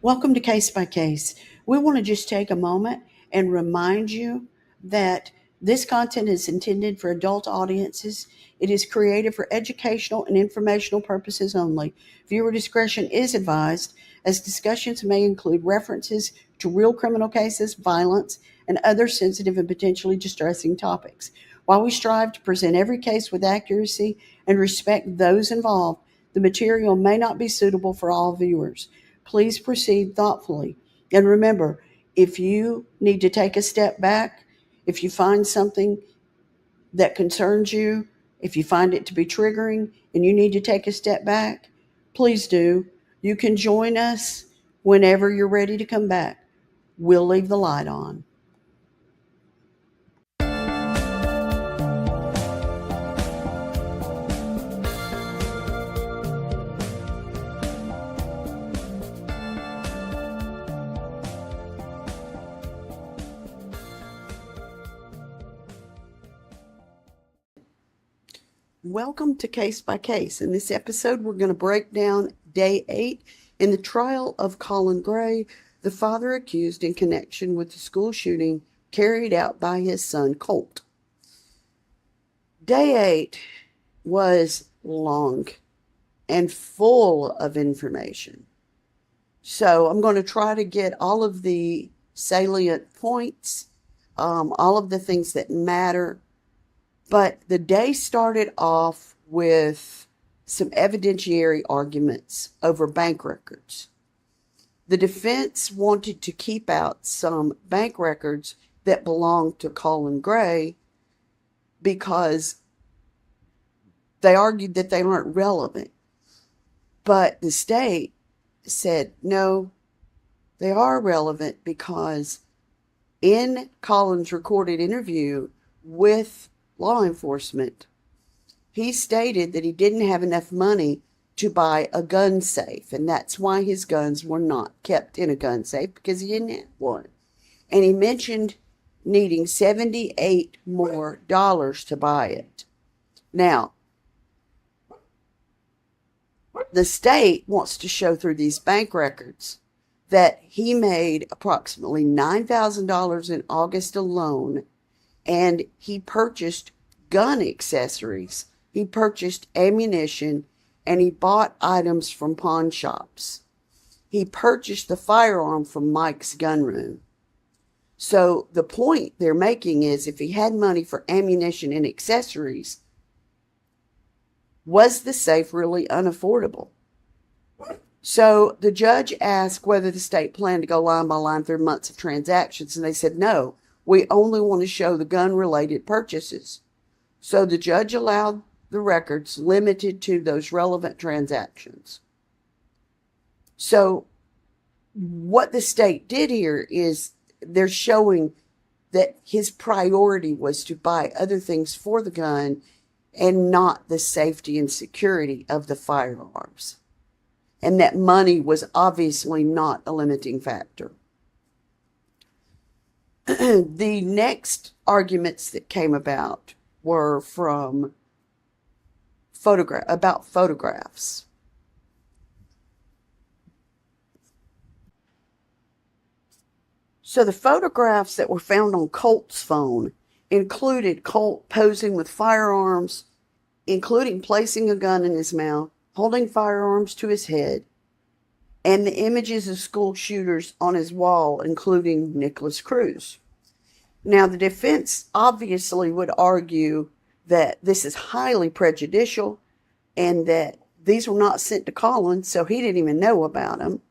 Welcome to Case by Case. We want to just take a moment and remind you that this content is intended for adult audiences. It is created for educational and informational purposes only. Viewer discretion is advised, as discussions may include references to real criminal cases, violence, and other sensitive and potentially distressing topics. While we strive to present every case with accuracy and respect those involved, the material may not be suitable for all viewers. Please proceed thoughtfully. And remember, if you need to take a step back, if you find something that concerns you, if you find it to be triggering and you need to take a step back, please do. You can join us whenever you're ready to come back. We'll leave the light on. Welcome to Case by Case. In this episode, we're going to break down Day 8 in the trial of Colin Gray, the father accused in connection with the school shooting carried out by his son, Colt. Day 8 was long and full of information. So I'm going to try to get all of the salient points, all of the things that matter. But the day started off with some evidentiary arguments over bank records. The defense wanted to keep out some bank records that belonged to Colin Gray because they argued that they weren't relevant. But the state said, no, they are relevant because in Colin's recorded interview with law enforcement, he stated that he didn't have enough money to buy a gun safe, and that's why his guns were not kept in a gun safe, because he didn't have one. And he mentioned needing $78 more to buy it. Now, the state wants to show through these bank records that he made approximately $9,000 in August alone, and he purchased gun accessories, he purchased ammunition, and he bought items from pawn shops. He purchased the firearm from Mike's gun room. So the point they're making is, if he had money for ammunition and accessories, was the safe really unaffordable? So the judge asked whether the state planned to go line by line through months of transactions, and they said no. We only want to show the gun-related purchases. So the judge allowed the records limited to those relevant transactions. So what the state did here is they're showing that his priority was to buy other things for the gun and not the safety and security of the firearms. And that money was obviously not a limiting factor. The next arguments that came about were from photographs. So the photographs that were found on Colt's phone included Colt posing with firearms, including placing a gun in his mouth, holding firearms to his head, and the images of school shooters on his wall, including Nicholas Cruz. Now, the defense obviously would argue that this is highly prejudicial and that these were not sent to Colin, so he didn't even know about them,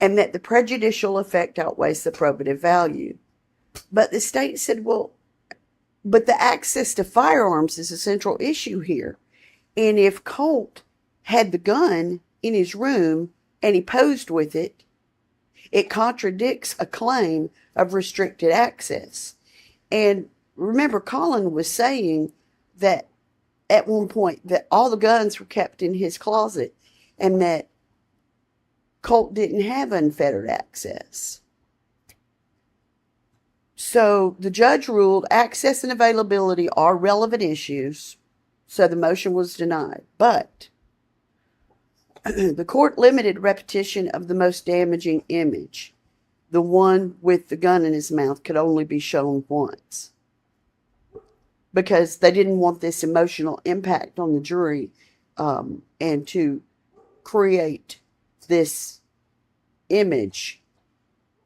and that the prejudicial effect outweighs the probative value. But the state said, well, but the access to firearms is a central issue here. And if Colt had the gun in his room and he posed with it, it contradicts a claim of restricted access. And remember, Colin was saying that at one point that all the guns were kept in his closet and that Colt didn't have unfettered access. So the judge ruled access and availability are relevant issues, so the motion was denied. But The court limited repetition of the most damaging image. The one with the gun in his mouth could only be shown once, because they didn't want this emotional impact on the jury, and to create this image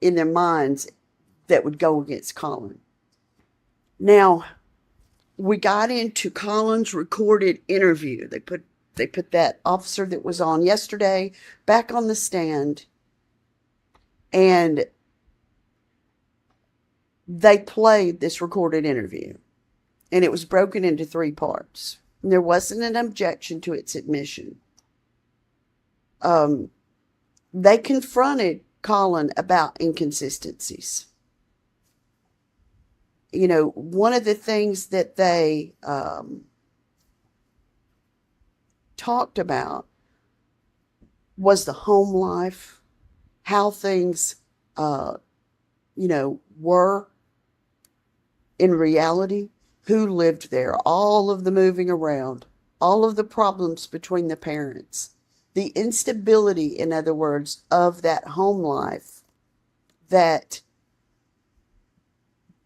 in their minds that would go against Colin. Now, we got into Colin's recorded interview. They put that officer that was on yesterday back on the stand, and they played this recorded interview, and it was broken into 3 parts. And there wasn't an objection to its admission. They confronted Colin about inconsistencies. You know, one of the things that they talked about was the home life, how things, were in reality, who lived there, all of the moving around, all of the problems between the parents, the instability, in other words, of that home life that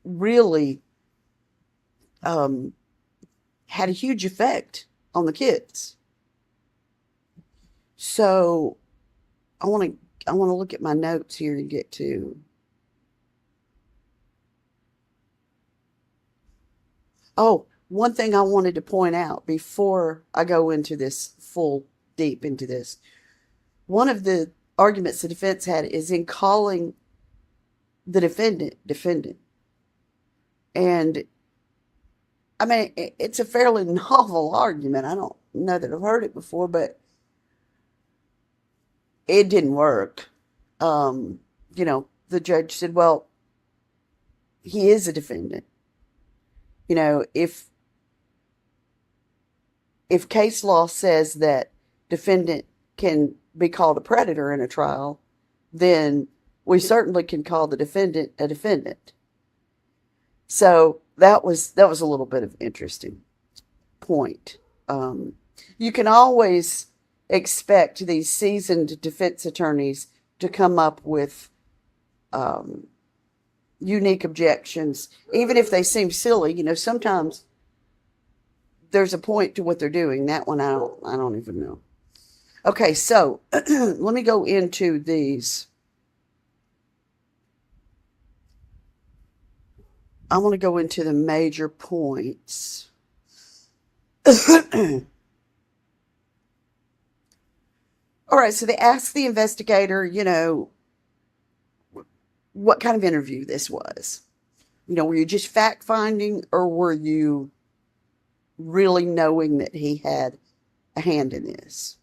really had a huge effect on the kids. So I want to look at my notes here and get to. Oh, one thing I wanted to point out before I go into this deep into this. One of the arguments the defense had is in calling the defendant. And I mean, it's a fairly novel argument. I don't know that I've heard it before, but it didn't work. The judge said, well, he is a defendant. If case law says that defendant can be called a predator in a trial, then we certainly can call the defendant a defendant. So that was a little bit of interesting point. You can always expect these seasoned defense attorneys to come up with unique objections, even if they seem silly. Sometimes there's a point to what they're doing. That one I don't even know. Okay, so let me go into these. I want to go into the major points. All right, so they asked the investigator, what kind of interview this was. Were you just fact-finding, or were you really knowing that he had a hand in this?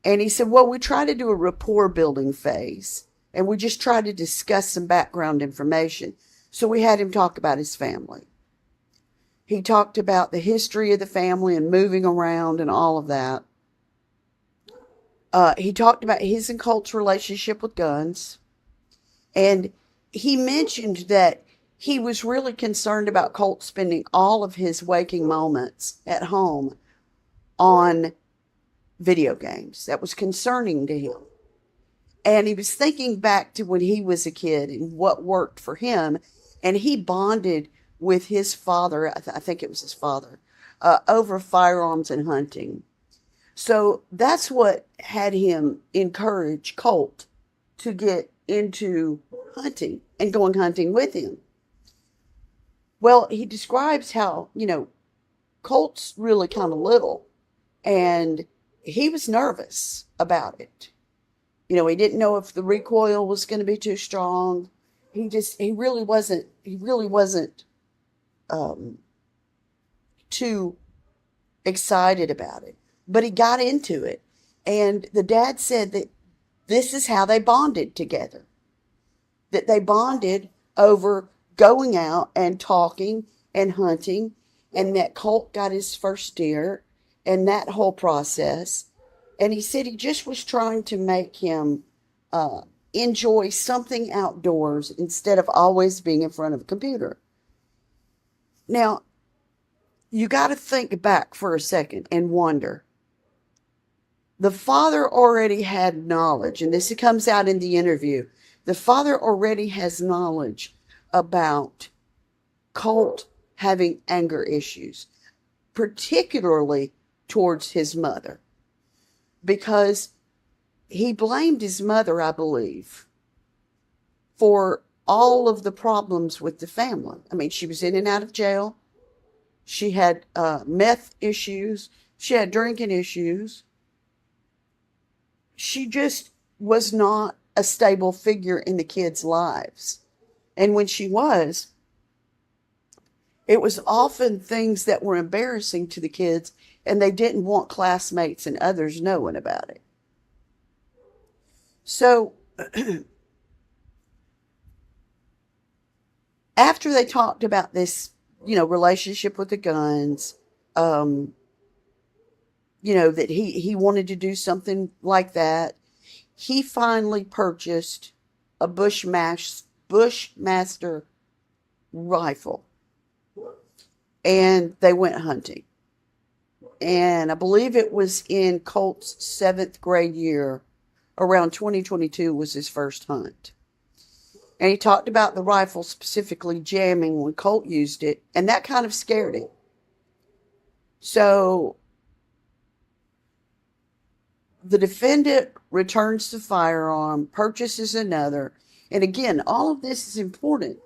And he said, well, we try to do a rapport building phase, and we just try to discuss some background information. So we had him talk about his family. He talked about the history of the family and moving around and all of that. He talked about his and Colt's relationship with guns. And he mentioned that he was really concerned about Colt spending all of his waking moments at home on video games. That was concerning to him. And he was thinking back to when he was a kid and what worked for him. And he bonded with his father, I think it was his father, over firearms and hunting. So that's what had him encourage Colt to get into hunting and going hunting with him. Well, he describes how, Colt's really kind of little, and he was nervous about it. He didn't know if the recoil was going to be too strong. He really wasn't too excited about it, but he got into it. And the dad said that this is how they bonded together, that they bonded over going out and talking and hunting, and that Colt got his first deer and that whole process. And he said he just was trying to make him enjoy something outdoors instead of always being in front of a computer. Now, you got to think back for a second and wonder. the father already had knowledge, and this comes out in the interview. The father already has knowledge about Colt having anger issues, particularly towards his mother, because he blamed his mother, I believe, for all of the problems with the family. I mean, she was in and out of jail. She had meth issues. She had drinking issues. She just was not a stable figure in the kids' lives. And when she was, it was often things that were embarrassing to the kids, and they didn't want classmates and others knowing about it. So after they talked about this, relationship with the guns, that he wanted to do something like that, he finally purchased a Bushmaster rifle, and they went hunting. And I believe it was in Colt's 7th grade year, around 2022 was his first hunt. And he talked about the rifle specifically jamming when Colt used it, and that kind of scared him. So the defendant returns the firearm, purchases another, and again, all of this is important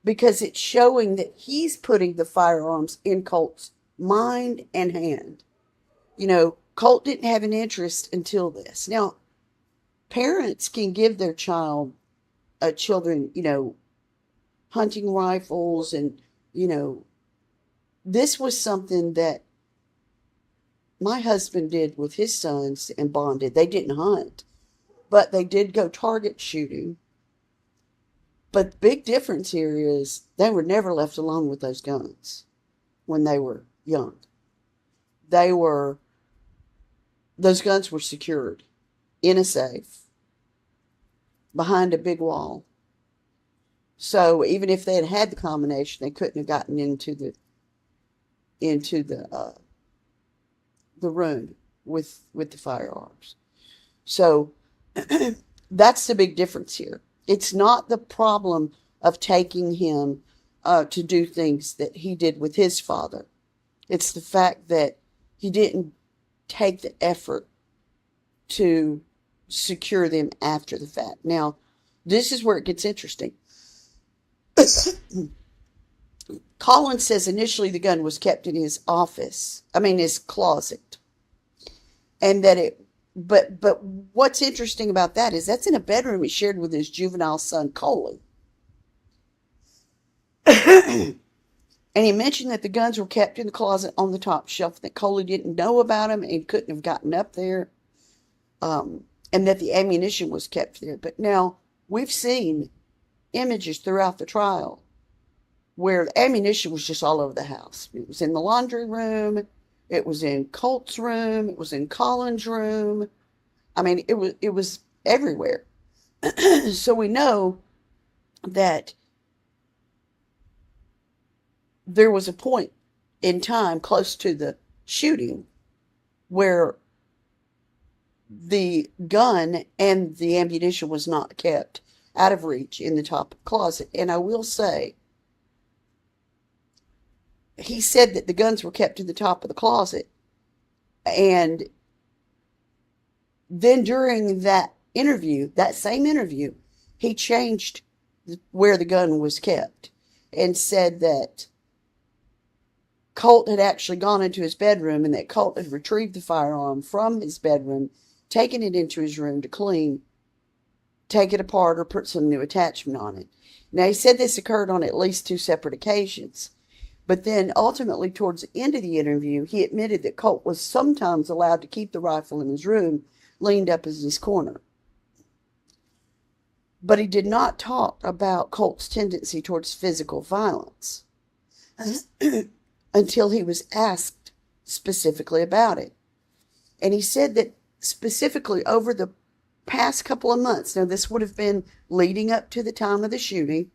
because it's showing that he's putting the firearms in Colt's mind and hand. Colt didn't have an interest until this. Now, parents can give their children, hunting rifles, and, this was something that my husband did with his sons and bonded. They didn't hunt, but they did go target shooting. But the big difference here is they were never left alone with those guns when they were young. Those guns were secured in a safe behind a big wall. So even if they had had the combination, they couldn't have gotten into the room with the firearms. So that's the big difference here. It's not the problem of taking him to do things that he did with his father. It's the fact that he didn't take the effort to secure them after the fact. Now, this is where it gets interesting. Colin says initially the gun was kept in his his closet. And that but what's interesting about that is that's in a bedroom he shared with his juvenile son, Colin. And he mentioned that the guns were kept in the closet on the top shelf, that Colin didn't know about them and couldn't have gotten up there, and that the ammunition was kept there. But now, we've seen images throughout the trial where the ammunition was just all over the house. It was in the laundry room, it was in Colt's room, it was in Colin's room. I mean, it was everywhere. So we know that there was a point in time close to the shooting where the gun and the ammunition was not kept out of reach in the top closet. And I will say, he said that the guns were kept in the top of the closet. And then during that same interview, he changed where the gun was kept and said that Colt had actually gone into his bedroom and that Colt had retrieved the firearm from his bedroom, taken it into his room to clean, take it apart, or put some new attachment on it. Now, he said this occurred on at least 2 separate occasions. But then ultimately, towards the end of the interview, he admitted that Colt was sometimes allowed to keep the rifle in his room, leaned up in his corner. But he did not talk about Colt's tendency towards physical violence until he was asked specifically about it. And he said that specifically over the past couple of months, now this would have been leading up to the time of the shooting,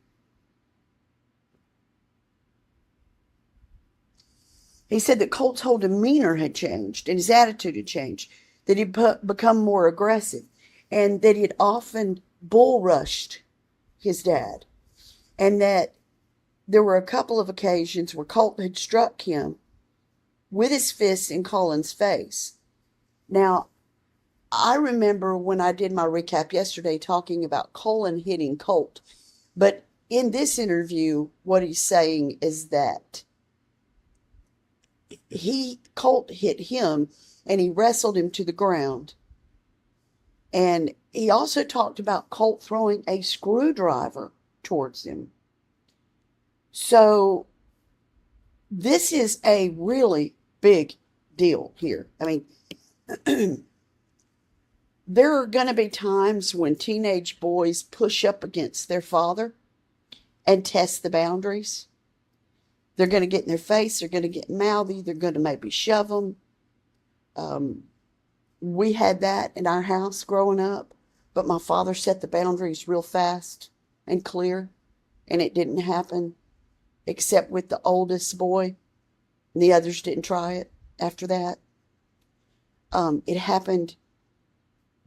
he said that Colt's whole demeanor had changed and his attitude had changed, that he'd become more aggressive, and that he'd often bull rushed his dad, and that there were a couple of occasions where Colt had struck him with his fist in Colin's face. Now, I remember when I did my recap yesterday talking about Colin hitting Colt, but in this interview, what he's saying is that Colt hit him and he wrestled him to the ground. And he also talked about Colt throwing a screwdriver towards him. So this is a really big deal here. I mean, there are going to be times when teenage boys push up against their father and test the boundaries. They're going to get in their face. They're going to get mouthy. They're going to maybe shove them. We had that in our house growing up, but my father set the boundaries real fast and clear, and it didn't happen except with the oldest boy, and the others didn't try it after that. It happened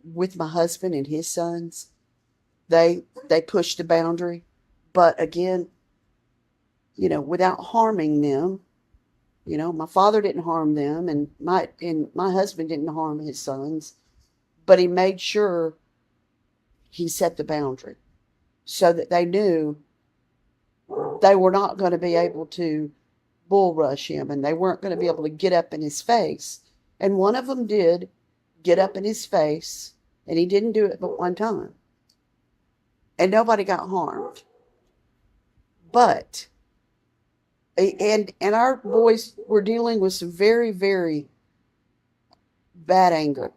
with my husband and his sons. They pushed the boundary, but again, without harming them. My father didn't harm them, and my husband didn't harm his sons, but he made sure he set the boundary so that they knew they were not going to be able to bull rush him, and they weren't going to be able to get up in his face. And one of them did get up in his face, and he didn't do it but one time. And nobody got harmed. But And our boys were dealing with some very, very bad anger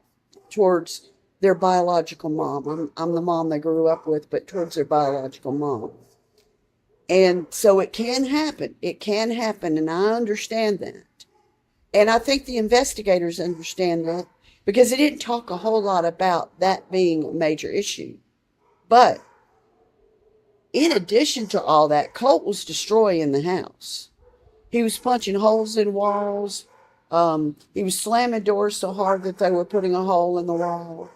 towards their biological mom. I'm the mom they grew up with, but towards their biological mom. And so it can happen. It can happen, and I understand that. And I think the investigators understand that, because they didn't talk a whole lot about that being a major issue. But in addition to all that, Colt was destroying the house. He was punching holes in walls. He was slamming doors so hard that they were putting a hole in the wall.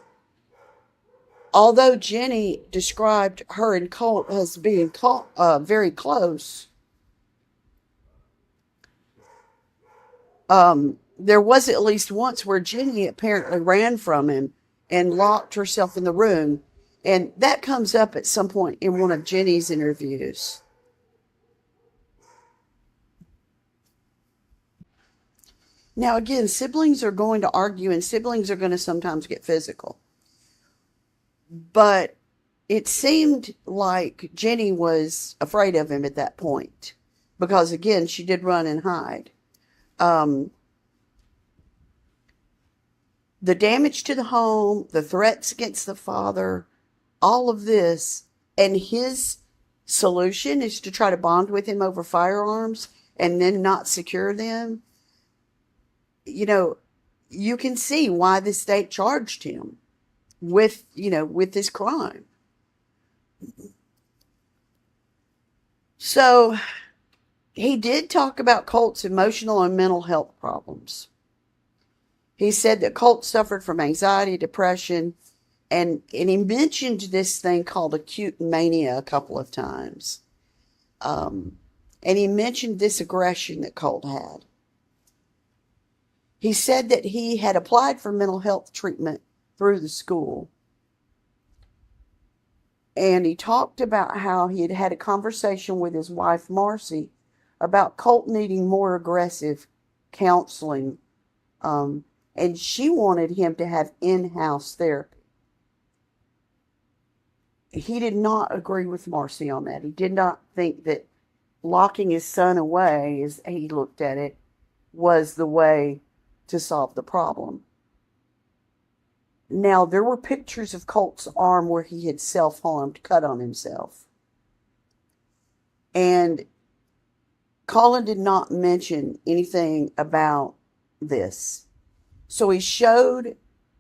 Although Jenny described her and Colt as being very close, there was at least once where Jenny apparently ran from him and locked herself in the room. And that comes up at some point in one of Jenny's interviews. Now, again, siblings are going to argue, and siblings are going to sometimes get physical. But it seemed like Jenny was afraid of him at that point, because, again, she did run and hide. The damage to the home, the threats against the father, all of this, and his solution is to try to bond with him over firearms and then not secure them. You can see why the state charged him with this crime. So he did talk about Colt's emotional and mental health problems. He said that Colt suffered from anxiety, depression, and he mentioned this thing called acute mania a couple of times. And he mentioned this aggression that Colt had. He said that he had applied for mental health treatment through the school. And he talked about how he had had a conversation with his wife, Marcy, about Colt needing more aggressive counseling. And she wanted him to have in-house therapy. He did not agree with Marcy on that. He did not think that locking his son away, as he looked at it, was the way to solve the problem. Now, there were pictures of Colt's arm where he had self-harmed, cut on himself. And Colin did not mention anything about this. So he showed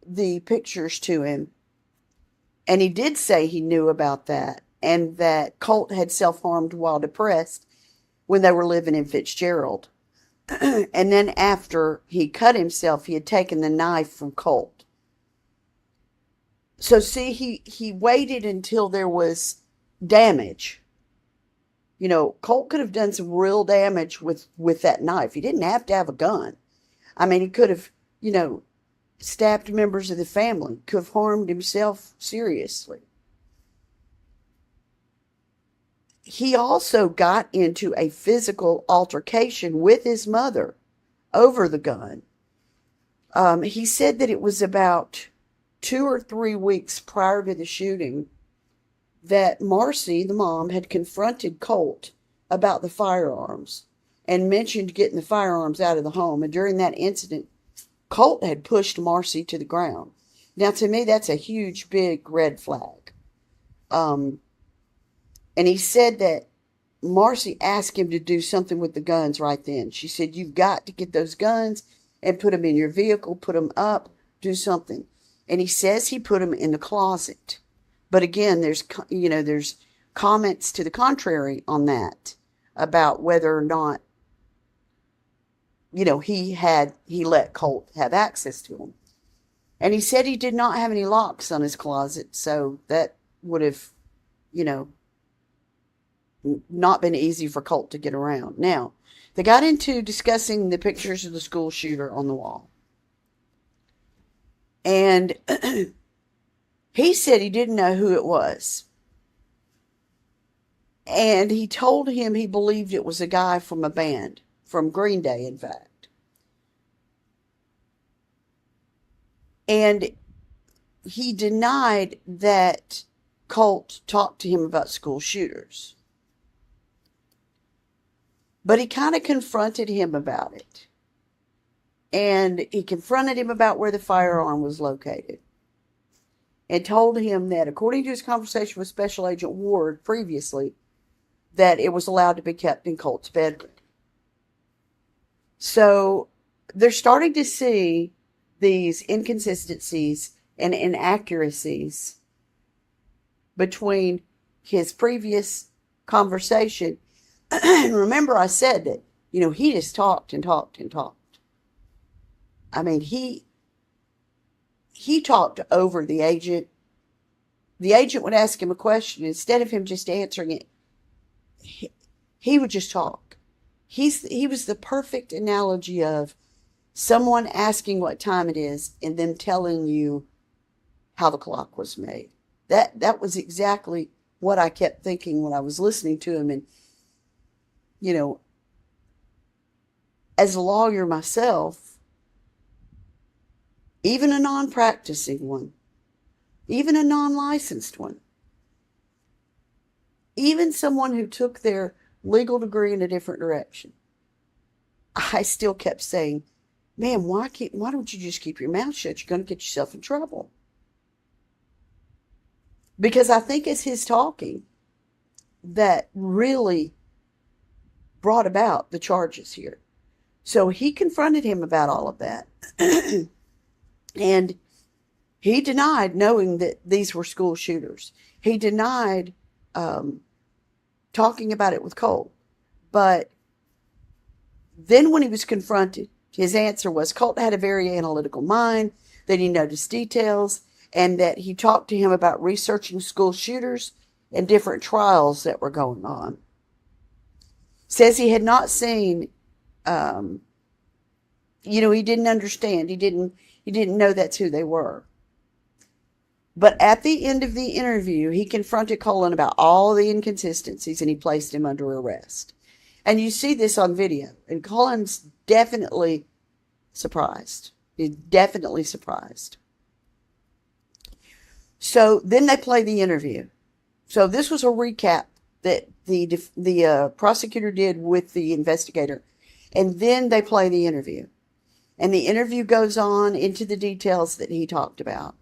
the pictures to him, and he did say he knew about that, and that Colt had self-harmed while depressed when they were living in Fitzgerald. And then after he cut himself, he had taken the knife from Colt So see, he waited until there was damage. Colt could have done some real damage with that knife. He didn't have to have a gun. I mean, he could have, stabbed members of the family, could have harmed himself seriously. He also got into a physical altercation with his mother over the gun. He said that it was about 2 or 3 weeks prior to the shooting that Marcy, the mom, had confronted Colt about the firearms and mentioned getting the firearms out of the home. And during that incident, Colt had pushed Marcy to the ground. Now, to me, that's a huge, big red flag. And he said that Marcy asked him to do something with the guns right then. She said, "You've got to get those guns and put them in your vehicle, put them up, do something." And he says he put them in the closet. But again, there's comments to the contrary on that about whether or not, he let Colt have access to them. And he said he did not have any locks on his closet, so that would have, not been easy for Colt to get around. Now, they got into discussing the pictures of the school shooter on the wall. And he said he didn't know who it was. And he told him he believed it was a guy from a band, from Green Day, in fact. And he denied that Colt talked to him about school shooters. But he kind of confronted him about it. And he confronted him about where the firearm was located. And told him that, according to his conversation with Special Agent Ward previously, that it was allowed to be kept in Colt's bedroom. So they're starting to see these inconsistencies and inaccuracies between his previous conversation. And remember, I said that, he just talked and talked and talked. I mean, he talked over the agent. The agent would ask him a question. Instead of him just answering it, he would just talk. He was the perfect analogy of someone asking what time it is and then telling you how the clock was made. That was exactly what I kept thinking when I was listening to him. And, as a lawyer myself, even a non-practicing one, even a non-licensed one, even someone who took their legal degree in a different direction, I still kept saying, "Man, why don't you just keep your mouth shut? You're going to get yourself in trouble." Because I think it's his talking that really brought about the charges here. So he confronted him about all of that. And he denied knowing that these were school shooters. He denied talking about it with Colt. But then when he was confronted, his answer was Colt had a very analytical mind, that he noticed details, and that he talked to him about researching school shooters and different trials that were going on. Says he had not seen, he didn't understand. He didn't know that's who they were. But at the end of the interview, he confronted Colin about all the inconsistencies and he placed him under arrest. And you see this on video. And Colin's definitely surprised. He's definitely surprised. So then they play the interview. So this was a recap that the prosecutor did with the investigator. And then they play the interview. And the interview goes on into the details that he talked about.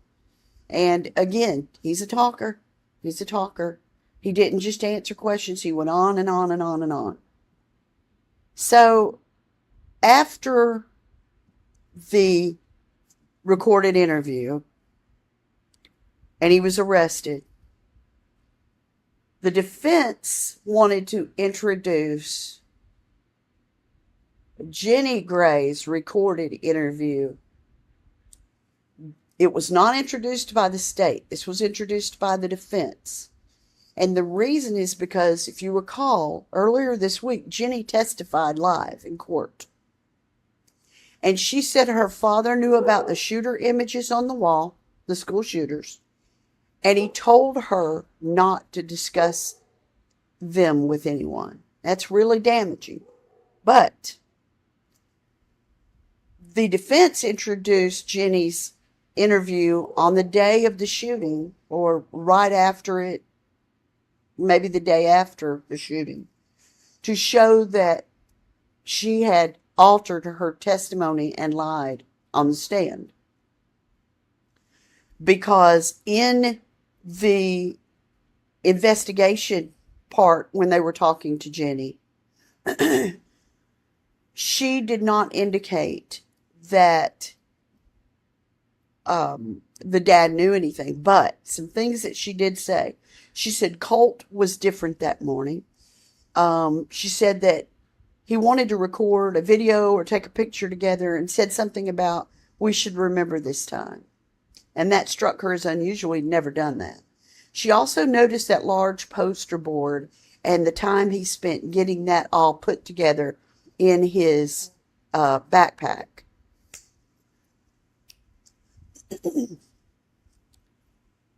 And again, he's a talker. He's a talker. He didn't just answer questions. He went on and on and on and on. So after the recorded interview, and he was arrested, the defense wanted to introduce Jenny Gray's recorded interview It was not introduced by the state. This was introduced by the defense. And the reason is because, if you recall, earlier this week, Jenny testified live in court. And she said her father knew about the shooter images on the wall, the school shooters, and he told her not to discuss them with anyone. That's really damaging. But the defense introduced Jenny's interview on the day of the shooting, or right after it, maybe the day after the shooting, to show that she had altered her testimony and lied on the stand. Because in the investigation part, when they were talking to Jenny, she did not indicate that the dad knew anything, but some things that she did say. She said Colt was different that morning. She said that he wanted to record a video or take a picture together, and said something about, we should remember this time. And that struck her as unusual. He'd never done that. She also noticed that large poster board and the time he spent getting that all put together in his backpack.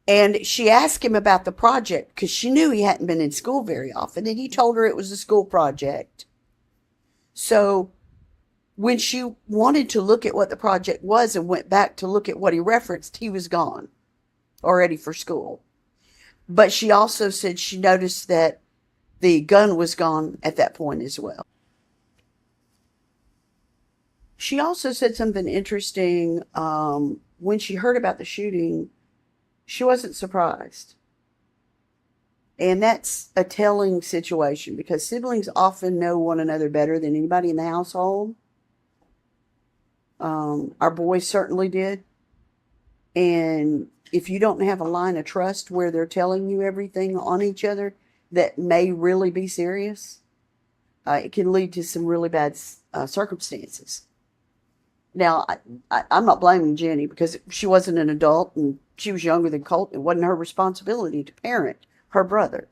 And she asked him about the project because she knew he hadn't been in school very often, and he told her it was a school project. So when she wanted to look at what the project was and went back to look at what he referenced, he was gone already for school. But she also said she noticed that the gun was gone at that point as well. She also said something interesting. When she heard about the shooting, she wasn't surprised. And that's a telling situation, because siblings often know one another better than anybody in the household. Our boys certainly did. And if you don't have a line of trust where they're telling you everything on each other that may really be serious, it can lead to some really bad circumstances. Now, I'm not blaming Jenny, because she wasn't an adult and she was younger than Colt. It wasn't her responsibility to parent her brother.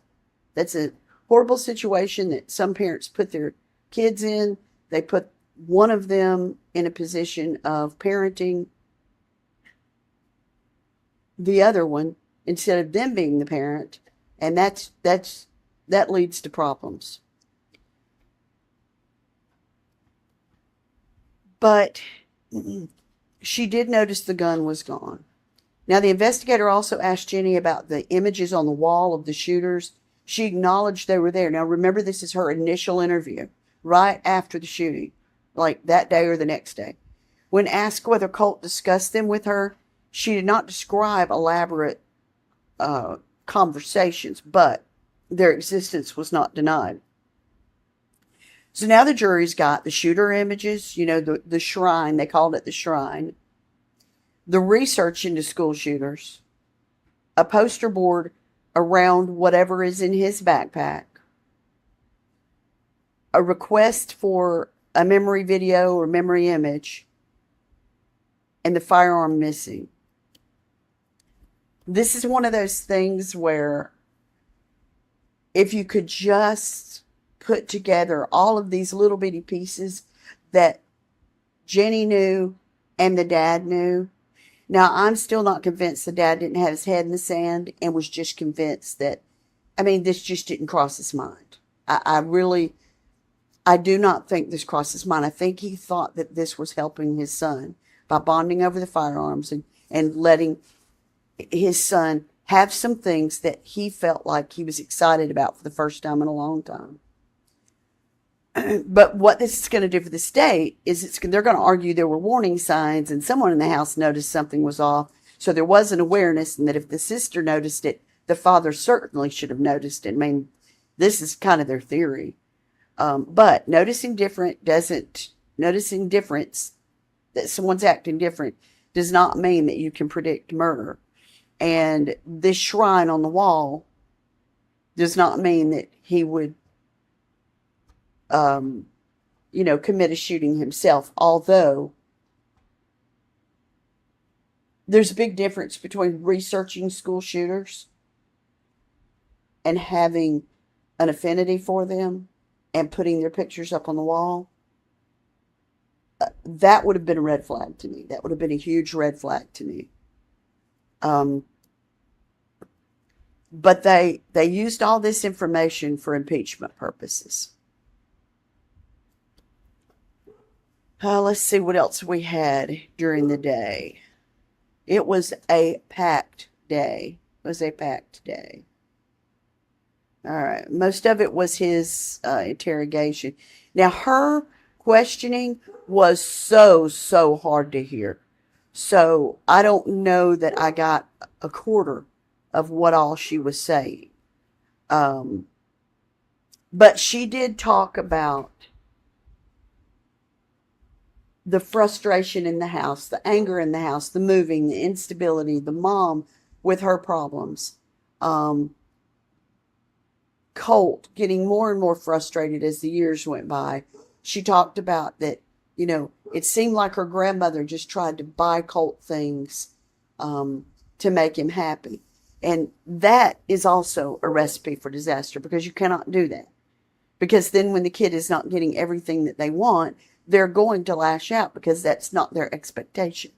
That's a horrible situation that some parents put their kids in. They put one of them in a position of parenting the other one instead of them being the parent, and that leads to problems. But she did notice the gun was gone. Now, the investigator also asked Jenny about the images on the wall of the shooters. She acknowledged they were there. Now, remember, this is her initial interview, right after the shooting, like that day or the next day. When asked whether Colt discussed them with her, she did not describe elaborate conversations, but their existence was not denied. So now the jury's got the shooter images, the shrine, they called it the shrine, the research into school shooters, a poster board around whatever is in his backpack, a request for a memory video or memory image, and the firearm missing. This is one of those things where if you could just put together all of these little bitty pieces that Jenny knew and the dad knew. Now, I'm still not convinced the dad didn't have his head in the sand and was just convinced that, this just didn't cross his mind. I do not think this crossed his mind. I think he thought that this was helping his son by bonding over the firearms and letting his son have some things that he felt like he was excited about for the first time in a long time. But what this is going to do for the state is they're going to argue there were warning signs and someone in the house noticed something was off. So there was an awareness, and that if the sister noticed it, the father certainly should have noticed it. This is kind of their theory. But noticing difference, that someone's acting different, does not mean that you can predict murder. And this shrine on the wall does not mean that he would commit a shooting himself, although There's a big difference between researching school shooters and having an affinity for them and putting their pictures up on the wall. That would have been a red flag to me. That would have been a huge red flag to me. But they used all this information for impeachment purposes. Let's see what else we had during the day. It was a packed day. It was a packed day. All right. Most of it was his interrogation. Now, her questioning was so hard to hear. So I don't know that I got a quarter of what all she was saying. But she did talk about the frustration in the house, the anger in the house, the moving, the instability, the mom with her problems. Colt getting more and more frustrated as the years went by. She talked about that, it seemed like her grandmother just tried to buy Colt things to make him happy. And that is also a recipe for disaster, because you cannot do that. Because then when the kid is not getting everything that they want, they're going to lash out because that's not their expectation.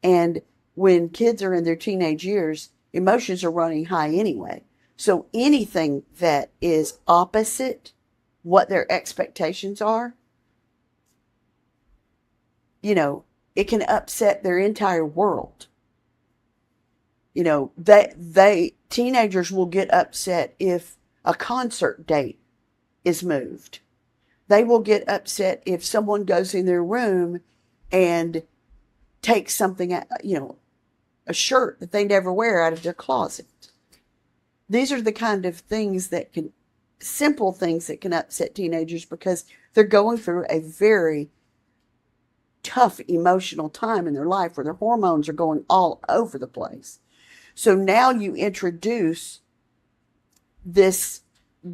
And when kids are in their teenage years, emotions are running high anyway. So anything that is opposite what their expectations are, it can upset their entire world. Teenagers will get upset if a concert date is moved. They will get upset if someone goes in their room and takes something, a shirt that they never wear out of their closet. These are the kind of things simple things that can upset teenagers, because they're going through a very tough emotional time in their life where their hormones are going all over the place. So now you introduce this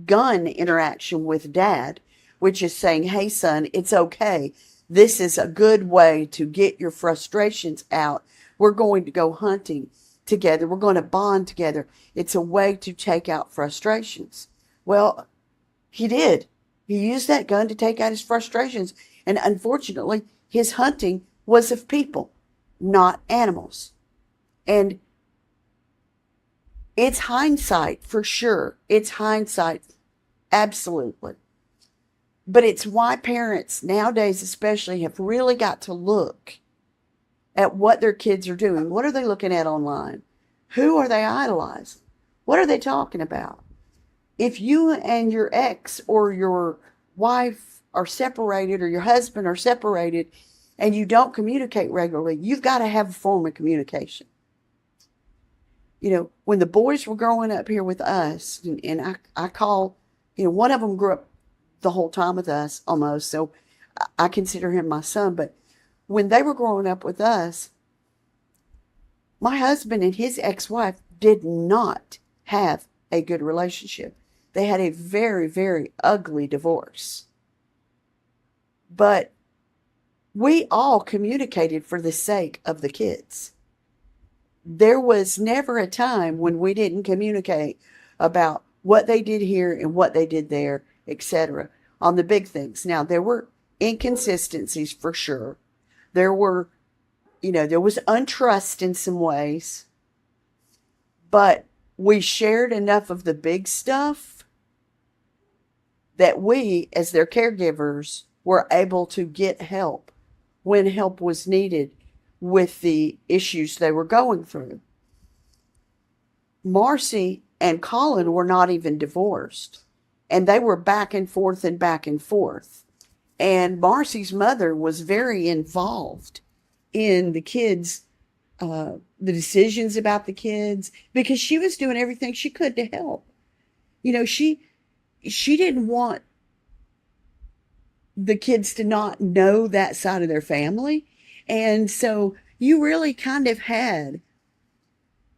gun interaction with dad, which is saying, hey, son, it's okay. This is a good way to get your frustrations out. We're going to go hunting together. We're going to bond together. It's a way to take out frustrations. Well, he did. He used that gun to take out his frustrations. And unfortunately, his hunting was of people, not animals. And it's hindsight for sure. It's hindsight. Absolutely. But it's why parents nowadays especially have really got to look at what their kids are doing. What are they looking at online? Who are they idolizing? What are they talking about? If you and your ex or your wife are separated, or your husband are separated, and you don't communicate regularly, you've got to have a form of communication. When the boys were growing up here with us, and I call, one of them grew up the whole time with us almost, so I consider him my son. But when they were growing up with us, my husband and his ex-wife did not have a good relationship. They had a very, very ugly divorce. But we all communicated for the sake of the kids. There was never a time when we didn't communicate about what they did here and what they did there, etc., on the big things. Now, there were inconsistencies for sure. There was untrust in some ways, but we shared enough of the big stuff that we, as their caregivers, were able to get help when help was needed with the issues they were going through. Marcy and Colin were not even divorced, and they were back and forth and back and forth. And Marcy's mother was very involved in the kids, the decisions about the kids, because she was doing everything she could to help. She didn't want the kids to not know that side of their family. And so you really kind of had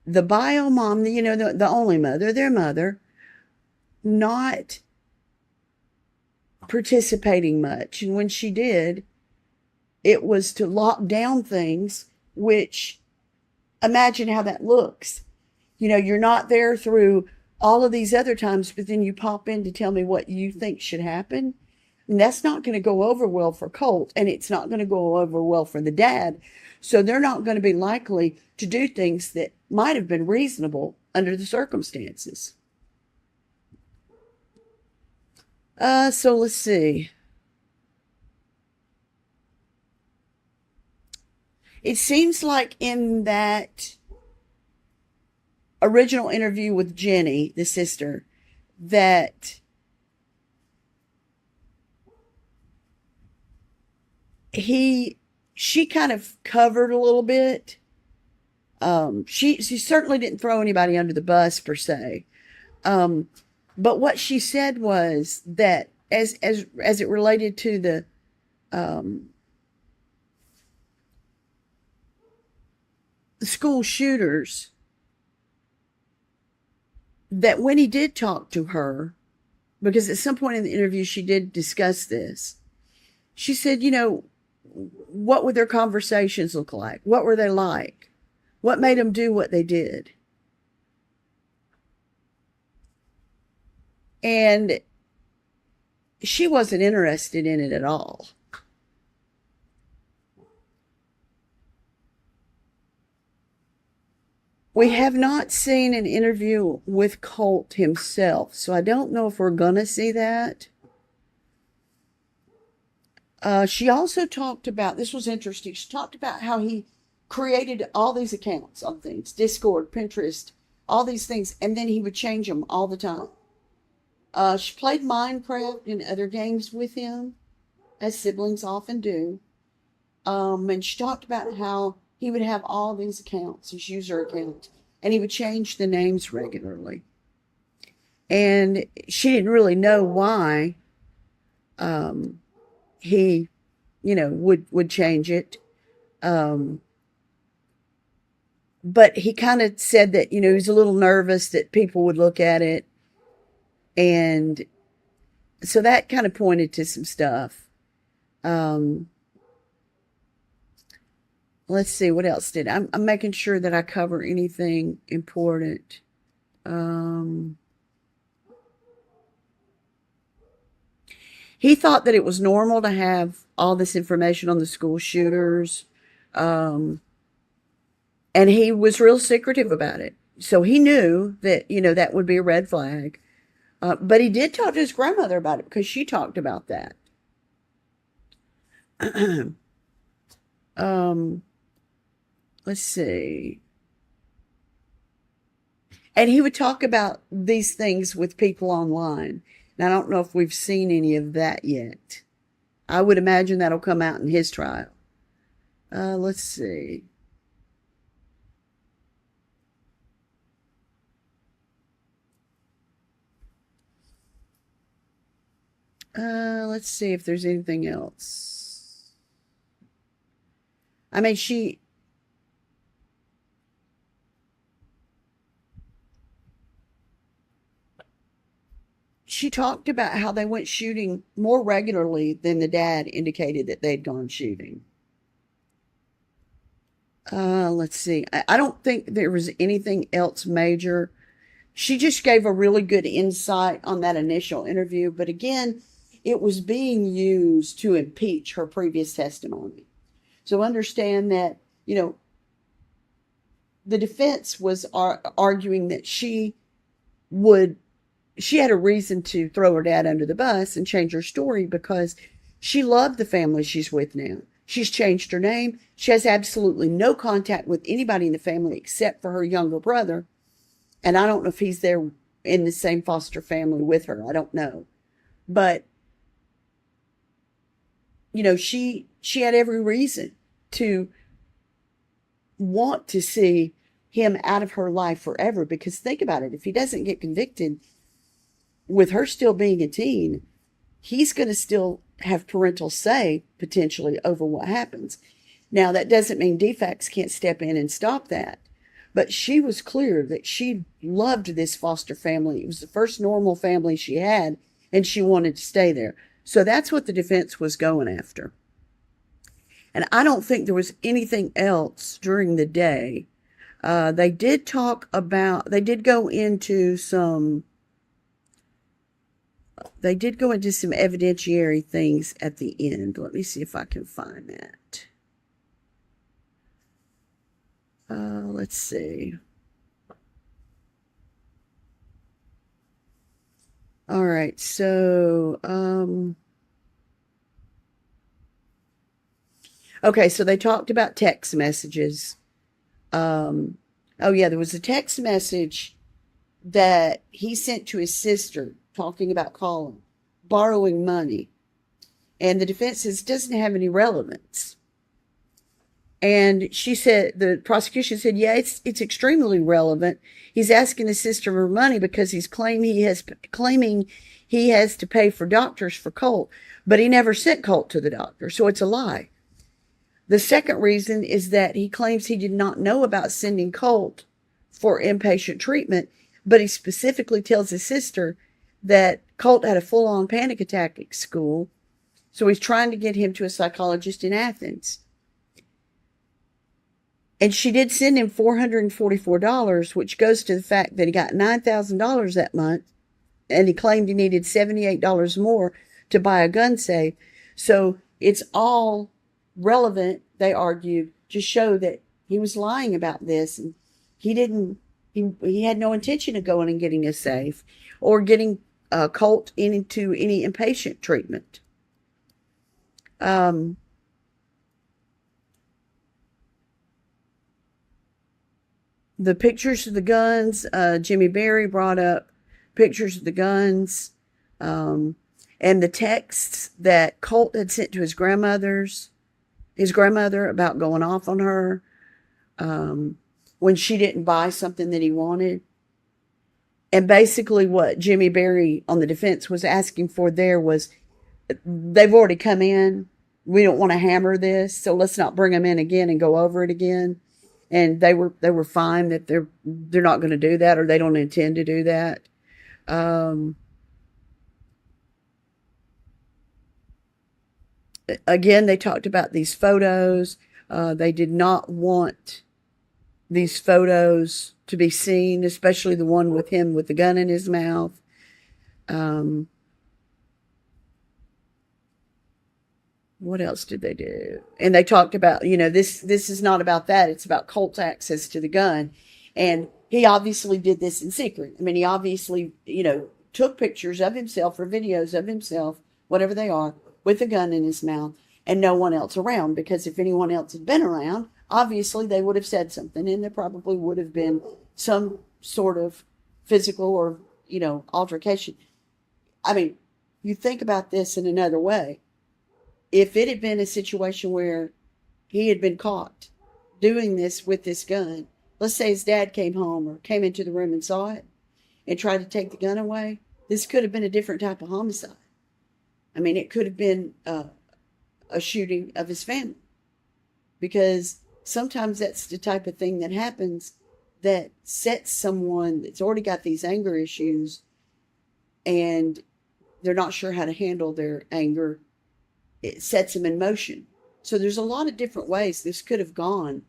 the bio mom, the only mother, their mother, not participating much. And when she did, it was to lock down things, which Imagine how that looks. You're not there through all of these other times, but then you pop in to tell me what you think should happen. And that's not going to go over well for Colt, and it's not going to go over well for the dad. So they're not going to be likely to do things that might have been reasonable under the circumstances. So let's see. It seems like in that original interview with Jenny, the sister, that she kind of covered a little bit. She certainly didn't throw anybody under the bus per se. But what she said was that as it related to the school shooters, that when he did talk to her, because at some point in the interview she did discuss this, she said, what would their conversations look like? What were they like? What made them do what they did? And she wasn't interested in it at all. We have not seen an interview with Colt himself, so I don't know if we're going to see that. She also talked about, this was interesting, she talked about how he created all these accounts on things, Discord, Pinterest, all these things, and then he would change them all the time. She played Minecraft and other games with him, as siblings often do. And she talked about how he would have all these accounts, his user accounts, and he would change the names regularly. And she didn't really know why he, would change it. But he kind of said that, he was a little nervous that people would look at it. And so that kind of pointed to some stuff. Let's see, what else did I'm making sure that I cover anything important. He thought that it was normal to have all this information on the school shooters. And he was real secretive about it. So he knew that, that would be a red flag. But he did talk to his grandmother about it because she talked about that. Let's see. And he would talk about these things with people online. And I don't know if we've seen any of that yet. I would imagine that'll come out in his trial. Let's see. Let's see if there's anything else. I mean, she talked about how they went shooting more regularly than the dad indicated that they'd gone shooting. Let's see. I don't think there was anything else major. She just gave a really good insight on that initial interview, but again, it was being used to impeach her previous testimony. So understand that, the defense was arguing that she had a reason to throw her dad under the bus and change her story because she loved the family she's with now. She's changed her name. She has absolutely no contact with anybody in the family except for her younger brother. And I don't know if he's there in the same foster family with her. I don't know. But, she had every reason to want to see him out of her life forever. Because think about it. If he doesn't get convicted, with her still being a teen, he's going to still have parental say potentially over what happens. Now, that doesn't mean DFACS can't step in and stop that. But she was clear that she loved this foster family. It was the first normal family she had, and she wanted to stay there. So that's what the defense was going after. And I don't think there was anything else during the day They did talk about, they did go into some evidentiary things at the end. Let me see if I can find that. Let's see. All right, so, okay, so they talked about text messages. Oh yeah, there was a text message that he sent to his sister talking about Colin borrowing money. And the defense says it doesn't have any relevance. And she said, the prosecution said, yeah, it's extremely relevant. He's asking his sister for money because he's claiming he has to pay for doctors for Colt, but he never sent Colt to the doctor, so it's a lie. The second reason is that he claims he did not know about sending Colt for inpatient treatment, but he specifically tells his sister that Colt had a full-on panic attack at school, so he's trying to get him to a psychologist in Athens. And she did send him $444, which goes to the fact that he got $9,000 that month, and he claimed he needed $78 more to buy a gun safe. So it's all relevant, they argued, to show that he was lying about this, and he had no intention of going and getting a safe or getting Colt into any inpatient treatment. The pictures of the guns, Jimmy Berry brought up pictures of the guns, and the texts that Colt had sent to his grandmother about going off on her, when she didn't buy something that he wanted. And basically what Jimmy Berry on the defense was asking for there was, they've already come in. We don't want to hammer this, so let's not bring them in again and go over it again. And they were fine that they're not going to do that, or they don't intend to do that. Again, they talked about these photos. They did not want these photos to be seen, especially the one with him with the gun in his mouth. What else did they do? And they talked about, this is not about that. It's about Colt's access to the gun. And he obviously did this in secret. I mean, he obviously, took pictures of himself or videos of himself, whatever they are, with a gun in his mouth and no one else around. Because if anyone else had been around, obviously they would have said something, and there probably would have been some sort of physical or, altercation. I mean, you think about this in another way. If it had been a situation where he had been caught doing this with this gun, let's say his dad came home or came into the room and saw it and tried to take the gun away, this could have been a different type of homicide. I mean, it could have been a shooting of his family, because sometimes that's the type of thing that happens that sets someone that's already got these anger issues and they're not sure how to handle their anger. It sets them in motion. So there's a lot of different ways this could have gone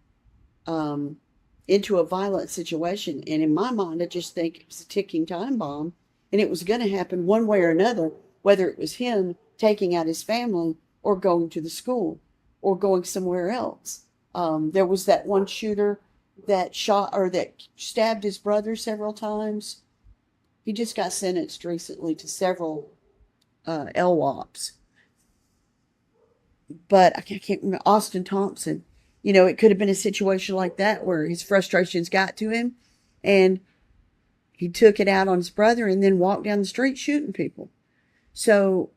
into a violent situation. And in my mind, I just think it was a ticking time bomb, and it was going to happen one way or another, whether it was him taking out his family or going to the school or going somewhere else. There was that one shooter that stabbed his brother several times. He just got sentenced recently to several LWOPs. But I can't remember, Austin Thompson. It could have been a situation like that where his frustrations got to him and he took it out on his brother and then walked down the street shooting people. So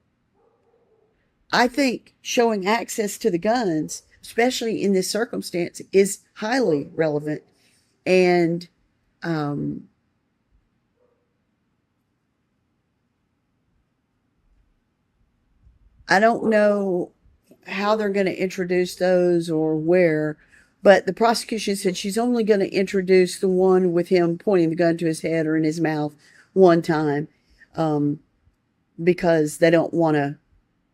I think showing access to the guns, especially in this circumstance, is highly relevant. And I don't know how they're going to introduce those or where, but the prosecution said she's only going to introduce the one with him pointing the gun to his head or in his mouth one time, because they don't want to,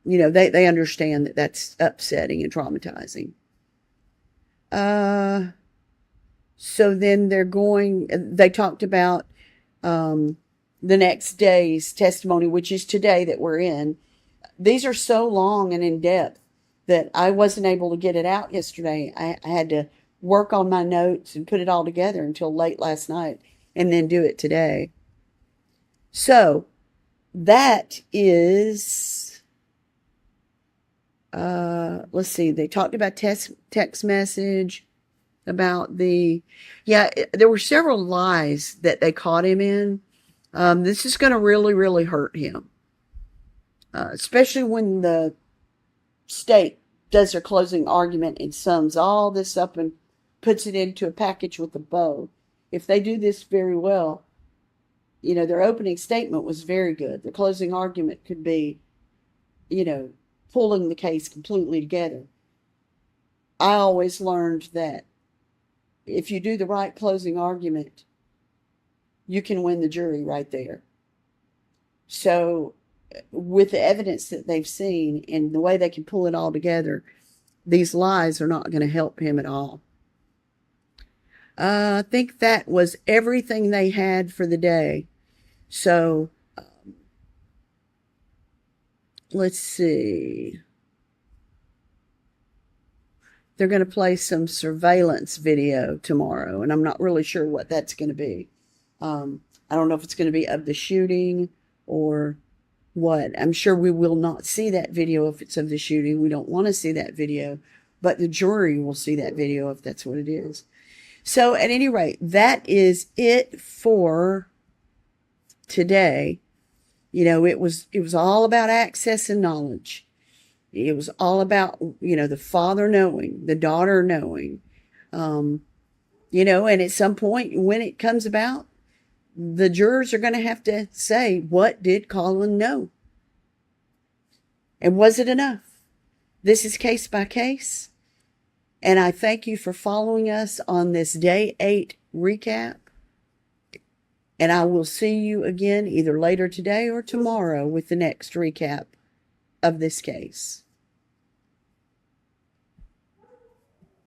they understand that that's upsetting and traumatizing. So then they talked about the next day's testimony, which is today that we're in. These are so long and in depth that I wasn't able to get it out yesterday. I had to work on my notes and put it all together until late last night and then do it today. So that is, let's see, they talked about text message, about there were several lies that they caught him in. This is going to really, really hurt him, especially when the state does their closing argument and sums all this up and puts it into a package with a bow. If they do this very well, their opening statement was very good. The closing argument could be, pulling the case completely together. I always learned that if you do the right closing argument, you can win the jury right there. So with the evidence that they've seen and the way they can pull it all together, these lies are not going to help him at all. I think that was everything they had for the day. So let's see. They're going to play some surveillance video tomorrow, and I'm not really sure what that's going to be. I don't know if it's going to be of the shooting or what. I'm sure we will not see that video if it's of the shooting. We don't want to see that video, but the jury will see that video if that's what it is. So at any rate, that is it for today. It was all about access and knowledge. It was all about, the father knowing, the daughter knowing, and at some point when it comes about, the jurors are going to have to say, what did Colin know? And was it enough? This is Case by Case. And I thank you for following us on this Day 8 recap. And I will see you again either later today or tomorrow with the next recap of this case.